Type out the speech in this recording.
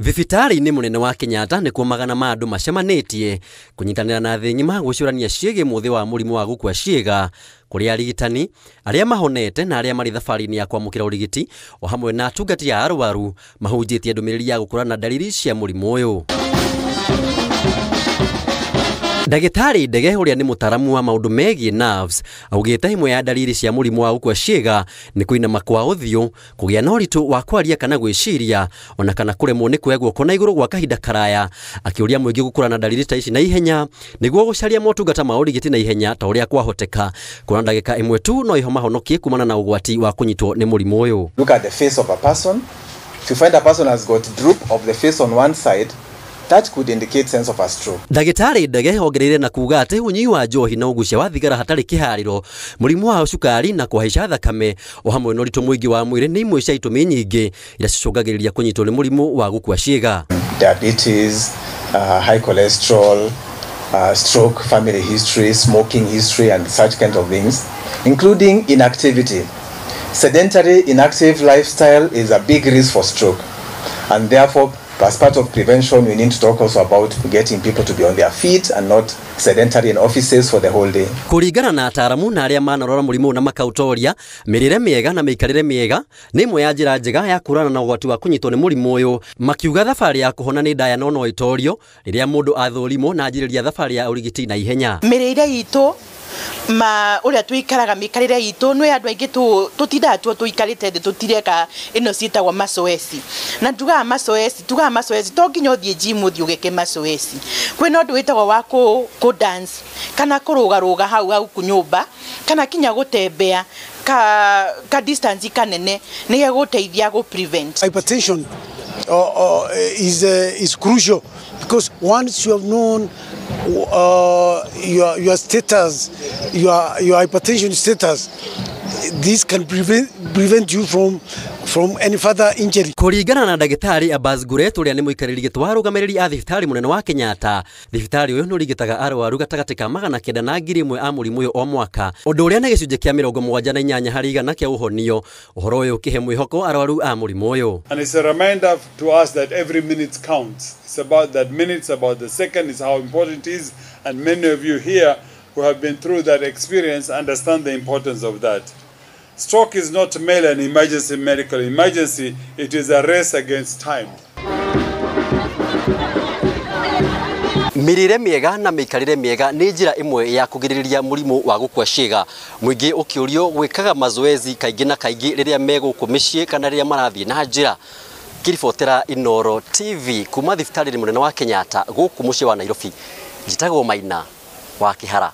Thibitari ni munene wa Kenyatta ni magana ma andu macemanĩtie kunyitanĩra na thĩ ng'ima gũcũrania ciĩgiĩ mũthĩ wa mũrimũ wa gũkua ciĩga kũrĩ arigitani arĩa mahonete na arĩa marĩ thabarĩ-inĩ ya kwamũkĩra ũrigiti o hamwe na atungati ya arwaru mahunjĩtie ndũmĩrĩri ya gũkũrana dalili cia mũrimũ ũyũ. Ndagĩtarĩ Ndege ũrĩa nĩ mũtaramu wa maũndũ megiĩ nerves augĩte imwe ya dalili cia mũrimũ wa gũkua ciĩga nĩ kũinama kwa ũthiũ, kũgĩa na ũritũ wa kwaria kana gwĩciria, ona kana kũremwo nĩ kuoya guoko na igũrũ gwa kahinda karaya, akĩũria mũingĩ gũkũrana dalili ta ici na ihenya nĩguo gũcaria motungata ma ũrigiti na ihenya ta ũrĩa kwahoteka, kuona ndagĩka ĩmwe tu no ihomahonokie kumana na ũgwati wa kũnyitwo nĩ mũrimũ ũyũ. Look at the face of a person. If you find a person has got droop of the face on one side, that could indicate sense of a stroke. Ndagĩtarĩ Ndege ongereire na kuuga atĩ ũnyui wa njohi na ũgucia wa thigara hatarĩ kĩharĩro, mũrimũ wa cukari na kũhaica thakame o hamwe na ũritũ mũingĩ wa mwĩrĩ nĩ imwe cia itũmi nyingĩ iria cicũngagĩrĩria kũnyitwo nĩ mũrimũ wa gũkua ciĩga. Diabetes, high cholesterol, stroke, family history, smoking history and such kind of things, including inactivity. Sedentary, inactive lifestyle is a big risk for stroke, and therefore as part of prevention, we need to talk also about getting people to be on their feet and not sedentary in offices for the whole day. Kũringana na ataramu na arĩa manarora mũrimũ na makautoria, mĩrĩre mĩega na mĩikarĩre mĩega nĩ ĩmwe ya njĩra njega ya kũrana na ũgwati wa kũnyitwo nĩ mũrimũ ũyũ, makiuga thabarĩ ya kũhona nĩ ndaya no itorio rĩrĩa mũndũ athũrimwo na njĩrĩria thabarĩ ya ũrigiti na ihenya. Mĩrĩre itũ ũrĩa tuikaraga mĩikarĩre itũ nĩ andũ aingĩ tũtindaga tuikarĩte thĩ tũtireka ĩno ciĩtagwo mazoezi, na tugaga mazoezi to nginya ũthiĩ gym ũthiĩ ũgeke mazoezi. Kwĩna ũndũ wĩtagwo wa ku dance kana kũrũgarũga hau nyũmba kana kinya gũtembea ka distance kanene nĩ gũteithia go prevent hypertension. Is crucial because once you have known your status, your hypertension status, this can prevent you from any further injury. Kũringana na ndagĩtarĩ Abbas Guret ũrĩa nĩ mũikarĩri gĩtĩ wa arũgamĩrĩri a thibitarĩ mũnene wa Kenyatta, thibitarĩ ũyũ nĩ ũrigitaga arwaru gatagatĩ ka 900 na 1000 a mũrimũ ũyũ o mwaka, ũndũ ũrĩa nĩ gĩcunjĩ kĩa 78 harĩ igana kĩa ũhonio, ũhoro ũyũ ũkĩhe mwĩhoko arwaru a mũrimũ ũyũ. And it's a reminder to us that every minute counts. It's about that minutes, about the second, is how important it is, and many of you here who have been through that experience understand the importance of that. Stroke is not merely an emergency medical emergency, it is a race against time. Mĩrĩre mĩega na mĩikarĩre mĩega nĩ njĩra ĩmwe ya kũgirĩrĩria mũrimũ wa gũkua ciĩga. Mũingĩ ũkĩũrio gwĩkaga mazoezi kaingĩ na kaingĩ rĩrĩa megũkũ mĩciĩ kana rĩrĩa marathiĩ na njĩra. Kiribotera Inooro TV kuma thibitarĩ mũnene wa Kenyatta gũkũ mũciĩ wa Nairobi. Njĩtagwo Maina wa Kĩhara.